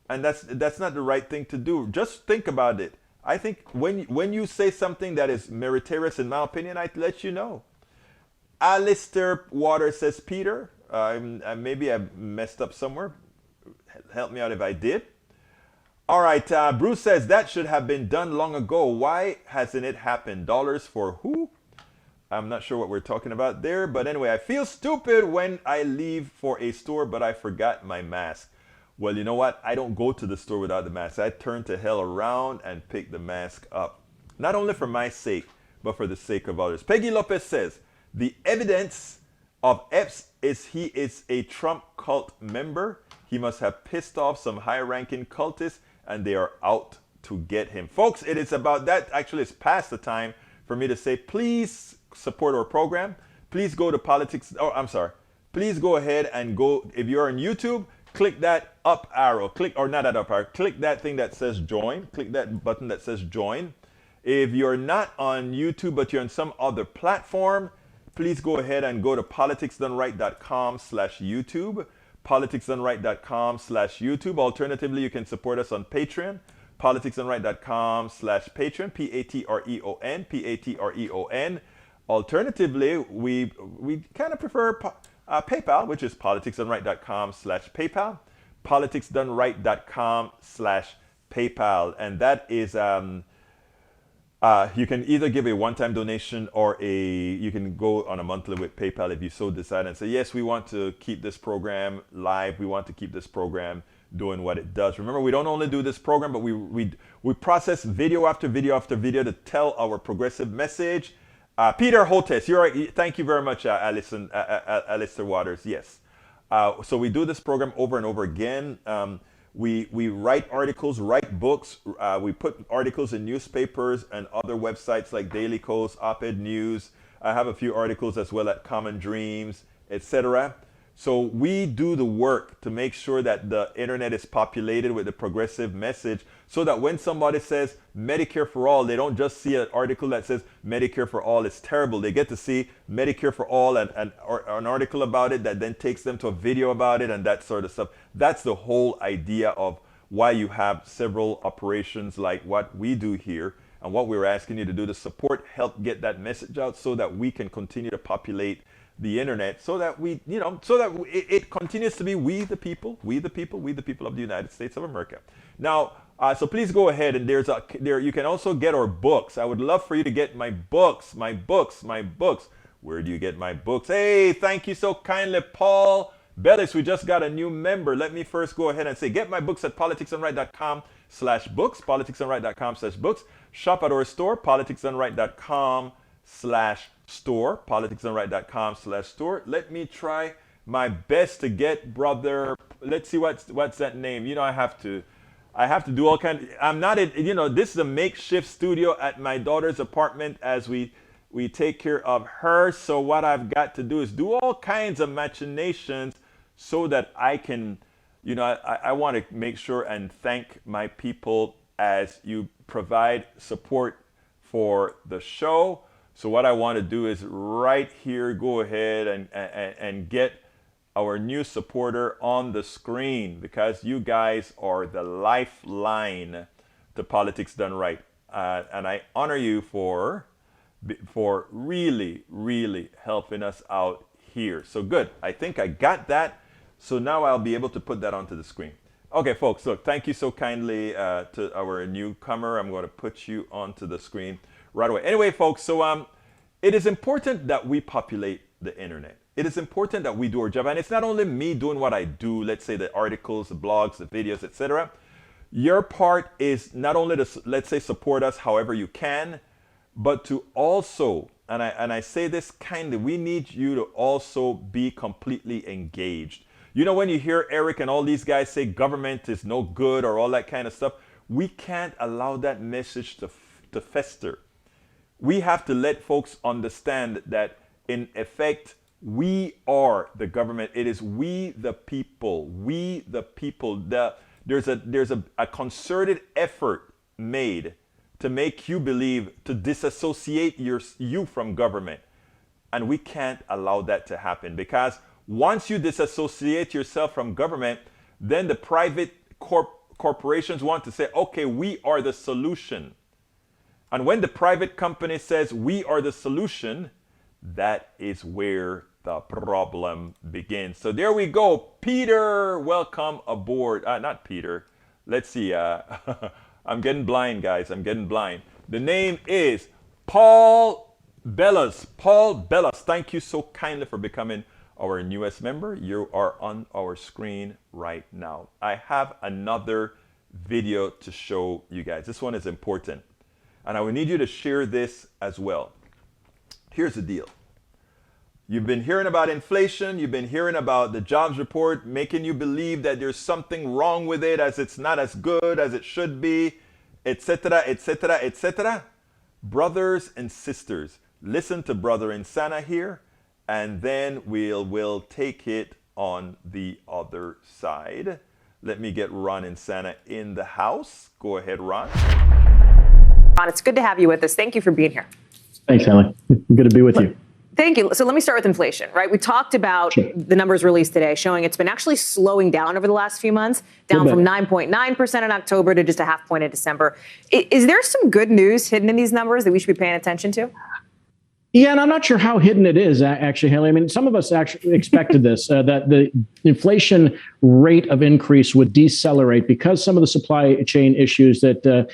and that's not the right thing to do. Just think about it. I think when you say something that is meritorious, in my opinion, I let you know. Alistair Waters says, Peter, maybe I messed up somewhere. Help me out if I did. All right, Bruce says that should have been done long ago. Why hasn't it happened? Dollars for who? I'm not sure what we're talking about there. But anyway, I feel stupid when I leave for a store, but I forgot my mask. Well, you know what? I don't go to the store without the mask. I turn to hell around and pick the mask up. Not only for my sake, but for the sake of others. Peggy Lopez says, the evidence of Epps is he is a Trump cult member. He must have pissed off some high-ranking cultists, and they are out to get him. Folks, it is about that. Actually, it's past the time for me to say, please support our program. Please go to politics. Oh, I'm sorry. Please go ahead and go. If you're on YouTube, click that up arrow. Click, or not that up arrow. Click that thing that says join. Click that button that says join. If you're not on YouTube, but you're on some other platform, please go ahead and go to politicsdoneright.com/YouTube. politicsdoneright.com/YouTube. Alternatively, you can support us on Patreon, politicsdoneright.com/Patreon, Patreon, Patreon. Alternatively, we kind of prefer PayPal, which is politicsdoneright.com/PayPal, politicsdoneright.com/PayPal, and that is you can either give a one-time donation or you can go on a monthly with PayPal if you so decide and say, yes, we want to keep this program live. We want to keep this program doing what it does. Remember, we don't only do this program, but we process video after video after video to tell our progressive message. Peter Hotes, you're right. Thank you very much, Alistair Waters. Yes. So we do this program over and over again. We write articles, write books. We put articles in newspapers and other websites like Daily Kos, Op-Ed News. I have a few articles as well at Common Dreams, etc. So we do the work to make sure that the internet is populated with the progressive message, so that when somebody says Medicare for all, they don't just see an article that says Medicare for all is terrible. They get to see Medicare for all and an article about it that then takes them to a video about it and that sort of stuff. That's the whole idea of why you have several operations like what we do here, and what we're asking you to do to support, help get that message out so that we can continue to populate the internet, so that it continues to be we the people of the United States of America. Now, so please go ahead, and you can also get our books. I would love for you to get my books. Where do you get my books? Hey, thank you so kindly, Paul Bellis. We just got a new member. Let me first go ahead and say, get my books at politicsdoneright.com/books, politicsdoneright.com/books. Shop at our store, politicsdoneright.com/store, politicsdoneright.com/store. Let me try my best to get brother. Let's see what's that name. You know, I have to do all kinds. I'm not this is a makeshift studio at my daughter's apartment as we take care of her. So what I've got to do is do all kinds of machinations so that I can, I want to make sure and thank my people as you provide support for the show. So what I want to do is right here, go ahead and get our new supporter on the screen, because you guys are the lifeline to Politics Done Right. And I honor you for really, really helping us out here. So good. I think I got that. So now I'll be able to put that onto the screen. Okay, folks, look, thank you so kindly to our newcomer. I'm going to put you onto the screen right away. Anyway, folks, so it is important that we populate the internet. It is important that we do our job. And it's not only me doing what I do, let's say the articles, the blogs, the videos, etc. Your part is not only to, let's say, support us however you can, but to also, and I say this kindly, we need you to also be completely engaged. You know, when you hear Eric and all these guys say government is no good or all that kind of stuff, we can't allow that message to fester. We have to let folks understand that, in effect, we are the government. It is we the people. We the people. There's a concerted effort made to make you believe, to disassociate you from government. And we can't allow that to happen, because once you disassociate yourself from government, then the private corporations want to say, okay, we are the solution. And when the private company says we are the solution, that is where the problem begins. So there we go. Peter, welcome aboard. Not Peter. Let's see. I'm getting blind, guys. I'm getting blind. The name is Paul Bellas. Paul Bellas, thank you so kindly for becoming our newest member. You are on our screen right now. I have another video to show you guys. This one is important, and I will need you to share this as well. Here's the deal. You've been hearing about inflation. You've been hearing about the jobs report making you believe that there's something wrong with it, as it's not as good as it should be, etc., etc., etc. Brothers and sisters, listen to Brother Insana here, and then we'll take it on the other side. Let me get Ron Insana in the house. Go ahead, Ron. Ron, it's good to have you with us. Thank you for being here. Thanks, Stanley. Good to be with you. Thank you. So let me start with inflation, right? We talked about the numbers released today showing it's been actually slowing down over the last few months, down from 9.9% in October to just a half point in December. Is there some good news hidden in these numbers that we should be paying attention to? Yeah, and I'm not sure how hidden it is, actually, Haley. I mean, some of us actually expected this, that the inflation rate of increase would decelerate because some of the supply chain issues that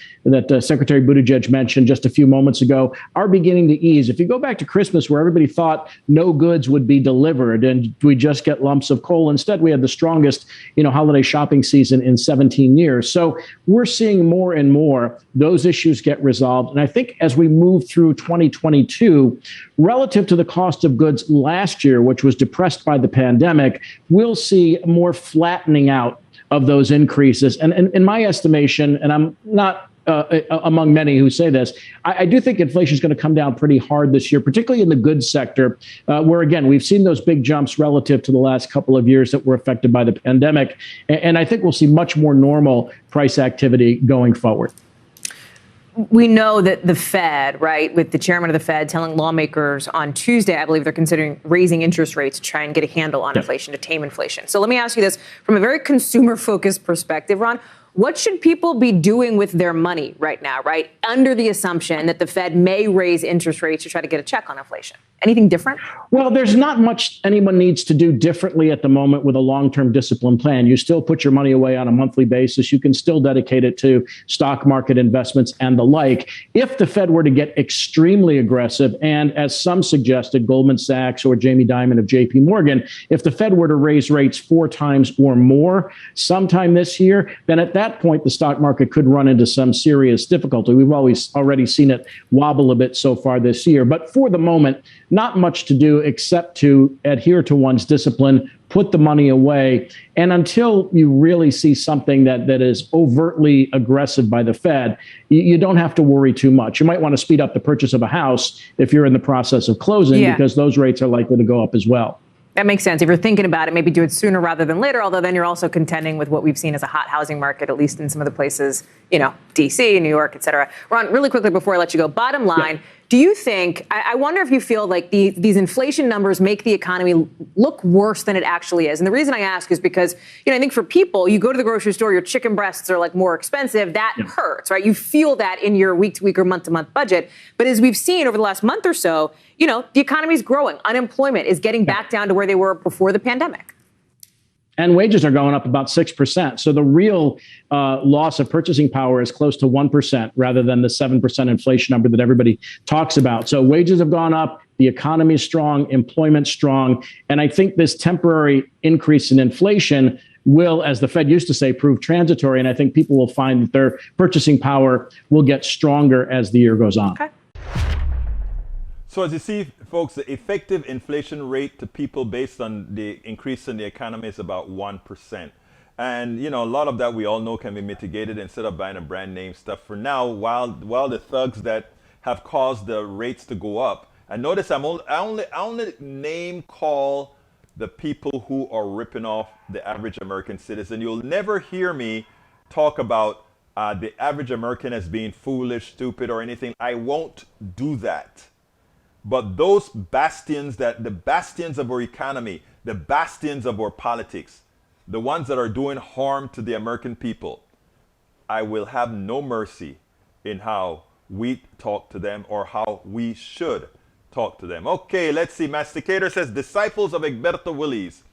Secretary Buttigieg mentioned just a few moments ago are beginning to ease. If you go back to Christmas, where everybody thought no goods would be delivered and we just get lumps of coal, instead we had the strongest, holiday shopping season in 17 years. So we're seeing more and more those issues get resolved. And I think as we move through 2022, relative to the cost of goods last year, which was depressed by the pandemic, we'll see more flattening out of those increases. And in my estimation, and I'm not among many who say this, I do think inflation is going to come down pretty hard this year, particularly in the goods sector, where, again, we've seen those big jumps relative to the last couple of years that were affected by the pandemic. And I think we'll see much more normal price activity going forward. We know that the Fed, right, with the chairman of the Fed telling lawmakers on Tuesday, I believe they're considering raising interest rates to try and get a handle on inflation, to tame inflation. So let me ask you this from a very consumer-focused perspective, Ron. What should people be doing with their money right now, right, under the assumption that the Fed may raise interest rates to try to get a check on inflation? Anything different? Well, there's not much anyone needs to do differently at the moment with a long-term discipline plan. You still put your money away on a monthly basis. You can still dedicate it to stock market investments and the like. If the Fed were to get extremely aggressive, and as some suggested, Goldman Sachs or Jamie Dimon of JP Morgan, if the Fed were to raise rates 4 times or more sometime this year, then at that point, the stock market could run into some serious difficulty. We've already seen it wobble a bit so far this year. But for the moment, not much to do except to adhere to one's discipline, put the money away. And until you really see something that is overtly aggressive by the Fed, you don't have to worry too much. You might want to speed up the purchase of a house if you're in the process of closing, because those rates are likely to go up as well. That makes sense. If you're thinking about it, maybe do it sooner rather than later, although then you're also contending with what we've seen as a hot housing market, at least in some of the places, D.C., New York, et cetera. Ron, really quickly before I let you go, bottom line, do you think, I wonder if you feel like these inflation numbers make the economy look worse than it actually is? And the reason I ask is because, I think for people, you go to the grocery store, your chicken breasts are like more expensive. That hurts, right? You feel that in your week-to-week or month-to-month budget. But as we've seen over the last month or so, the economy is growing. Unemployment is getting back down to where they were before the pandemic. And wages are going up about 6%. So the real loss of purchasing power is close to 1% rather than the 7% inflation number that everybody talks about. So wages have gone up. The economy is strong, employment strong. And I think this temporary increase in inflation will, as the Fed used to say, prove transitory. And I think people will find that their purchasing power will get stronger as the year goes on. Okay. So as you see, folks, the effective inflation rate to people based on the increase in the economy is about 1%. And, a lot of that we all know can be mitigated instead of buying a brand name stuff for now, while the thugs that have caused the rates to go up. And notice I only name call the people who are ripping off the average American citizen. You'll never hear me talk about the average American as being foolish, stupid, or anything. I won't do that. But those bastions, the bastions of our economy, the bastions of our politics, the ones that are doing harm to the American people, I will have no mercy in how we talk to them or how we should talk to them. Okay, let's see. Masticator says, disciples of Egberto Willies,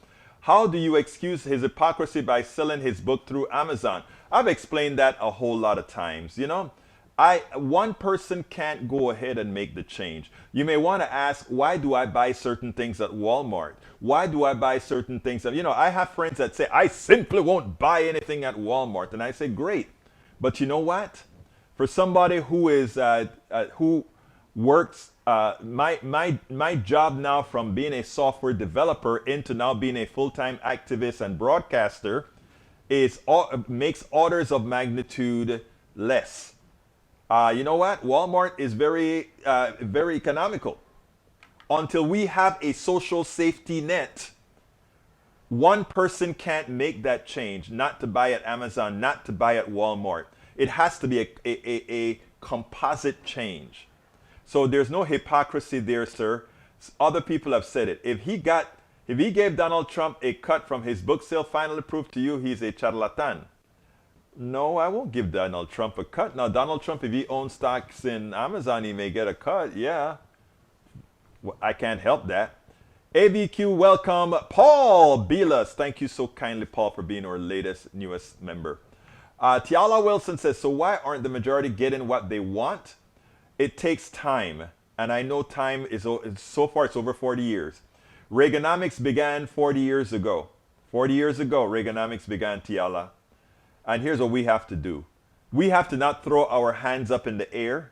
how do you excuse his hypocrisy by selling his book through Amazon? I've explained that a whole lot of times, one person can't go ahead and make the change. You may want to ask, why do I buy certain things at Walmart? Why do I buy certain things? I have friends that say, I simply won't buy anything at Walmart. And I say, great. But you know what? For somebody who is, who works, my job now from being a software developer into now being a full-time activist and broadcaster makes orders of magnitude less. You know what? Walmart is very economical. Until we have a social safety net, one person can't make that change, not to buy at Amazon, not to buy at Walmart. It has to be a composite change. So there's no hypocrisy there, sir. Other people have said it. If he gave Donald Trump a cut from his book sale, finally proved to you he's a charlatan. No, I won't give Donald Trump a cut. Now, Donald Trump, if he owns stocks in Amazon, he may get a cut. Yeah. Well, I can't help that. ABQ, welcome. Paul Belas. Thank you so kindly, Paul, for being our newest member. Tiala Wilson says, so why aren't the majority getting what they want? It takes time. And I know time is, so far it's over 40 years. Reaganomics began 40 years ago. 40 years ago, Reaganomics began, Tiala. And here's what we have to do. We have to not throw our hands up in the air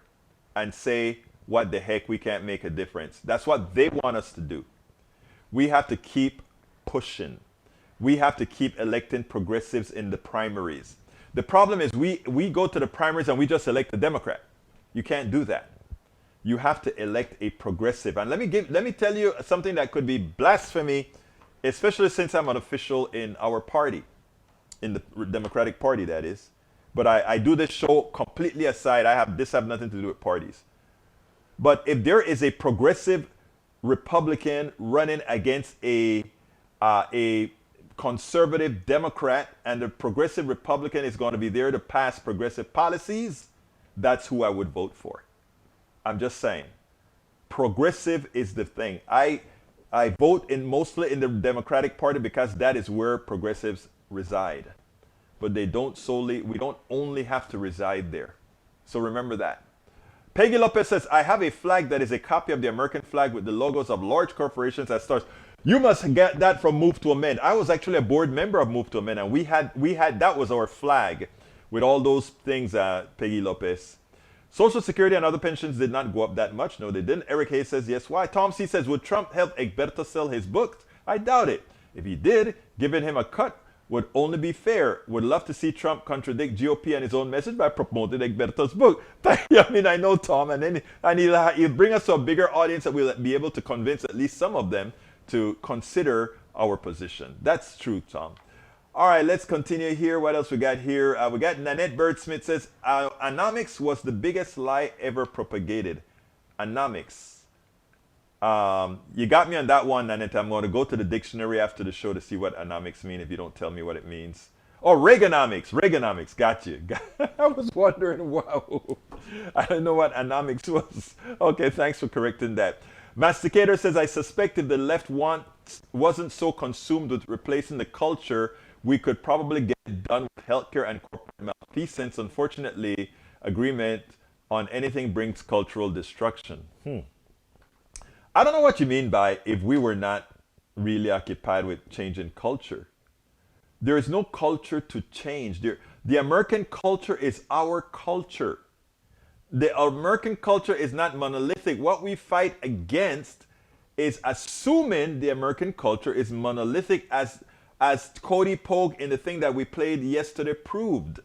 and say, what the heck, we can't make a difference. That's what they want us to do. We have to keep pushing. We have to keep electing progressives in the primaries. The problem is we go to the primaries and we just elect a Democrat. You can't do that. You have to elect a progressive. And let me tell you something that could be blasphemy, especially since I'm an official in our party. In the Democratic Party, that is. But I do this show completely aside. This have nothing to do with parties. But if there is a progressive Republican running against a conservative Democrat, and the progressive Republican is going to be there to pass progressive policies, that's who I would vote for. I'm just saying. Progressive is the thing. I vote mostly in the Democratic Party because that is where progressives reside. But we don't only have to reside there. So remember that. Peggy Lopez says, I have a flag that is a copy of the American flag with the logos of large corporations as stars. You must get that from Move to Amend. I was actually a board member of Move to Amend, and we had that was our flag with all those things, Peggy Lopez. Social Security and other pensions did not go up that much. No, they didn't. Eric Hayes says, yes, why? Tom C says, would Trump help Egberto sell his books? I doubt it. If he did, giving him a cut would only be fair. Would love to see Trump contradict GOP and his own message by promoting Egberto's book. I mean, I know Tom, and he'll bring us to a bigger audience that we'll be able to convince at least some of them to consider our position. That's true, Tom. All right, let's continue here. What else we got here? We got Nanette Bird-Smith says, anomics was the biggest lie ever propagated. Anomics. You got me on that one, Nanette. I'm going to go to the dictionary after the show to see what anomics mean if you don't tell me what it means. Oh, Reaganomics. Reaganomics. Got you. I was wondering, wow. I don't know what anomics was. Okay, thanks for correcting that. Masticator says, I suspect if the left wasn't so consumed with replacing the culture, we could probably get it done with healthcare and corporate malfeasance. Unfortunately, agreement on anything brings cultural destruction. I don't know what you mean by if we were not really occupied with changing culture. There is no culture to change. The American culture is our culture. The American culture is not monolithic. What we fight against is assuming the American culture is monolithic, as Cody Pogue in the thing that we played yesterday proved.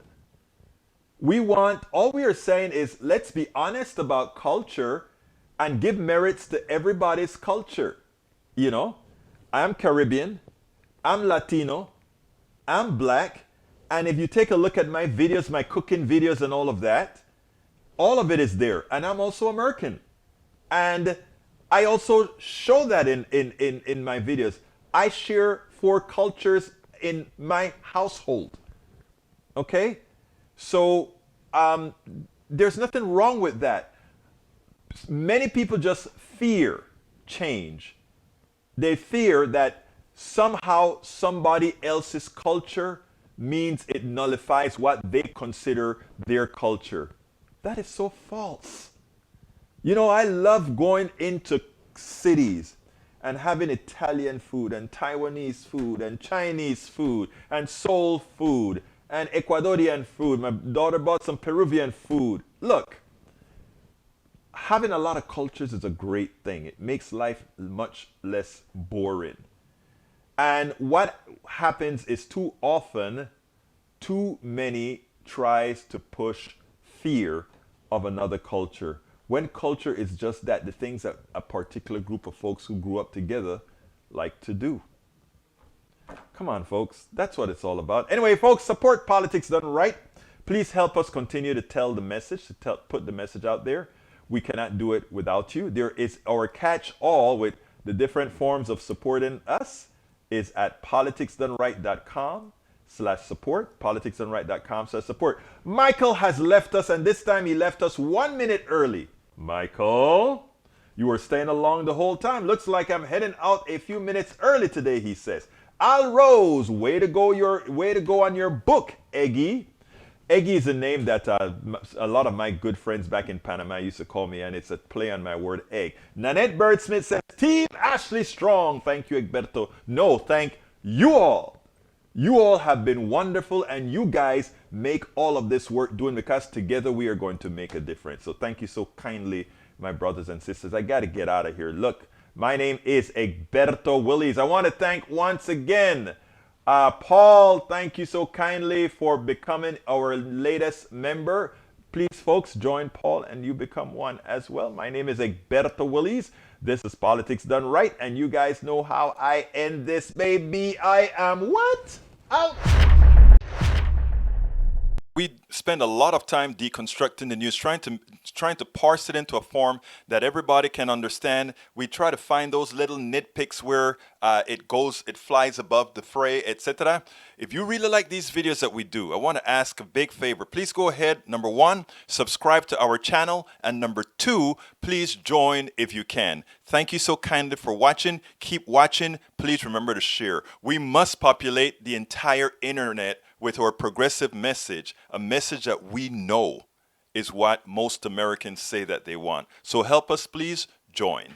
All we are saying is, let's be honest about culture and give merits to everybody's culture. You know, I'm Caribbean, I'm Latino, I'm black, and if you take a look at my videos, my cooking videos and all of that, all of it is there. And I'm also American. And I also show that in my videos. I share 4 cultures in my household. Okay? So there's nothing wrong with that. Many people just fear change. They fear that somehow somebody else's culture means it nullifies what they consider their culture. That is so false. You know, I love going into cities and having Italian food and Taiwanese food and Chinese food and soul food and Ecuadorian food. My daughter bought some Peruvian food. Look, having a lot of cultures is a great thing. It makes life much less boring. And what happens is too often, too many tries to push fear of another culture. When culture is just that, the things that a particular group of folks who grew up together like to do. Come on, folks. That's what it's all about. Anyway, folks, support Politics Done Right. Please help us continue to tell the message, put the message out there. We cannot do it without you. There is our catch-all with the different forms of supporting us is at politicsdoneright.com/support. Politicsdoneright.com/support. Michael has left us, and this time he left us 1 minute early. Michael, you were staying along the whole time. Looks like I'm heading out a few minutes early today, he says. Al Rose, way to go on your book, Eggy. Eggy is a name that a lot of my good friends back in Panama used to call me, and it's a play on my word egg. Nanette Birdsmith says, Team Ashley Strong. Thank you, Egberto. No, thank you all. You all have been wonderful, and you guys make all of this work doing, because together we are going to make a difference. So thank you so kindly, my brothers and sisters. I got to get out of here. Look, my name is Egberto Willies. I want to thank once again Paul, thank you so kindly for becoming our latest member. Please, folks, join Paul and you become one as well. My name is Egberto Willies. This is Politics Done Right, and you guys know how I end this, baby. I am what? Out. We spend a lot of time deconstructing the news, trying to parse it into a form that everybody can understand. We try to find those little nitpicks where it flies above the fray, etc. If you really like these videos that we do, I want to ask a big favor. Please go ahead, number one, subscribe to our channel, and number two, please join if you can. Thank you so kindly for watching. Keep watching. Please remember to share. We must populate the entire internet with our progressive message, a message that we know is what most Americans say that they want. So help us, please join.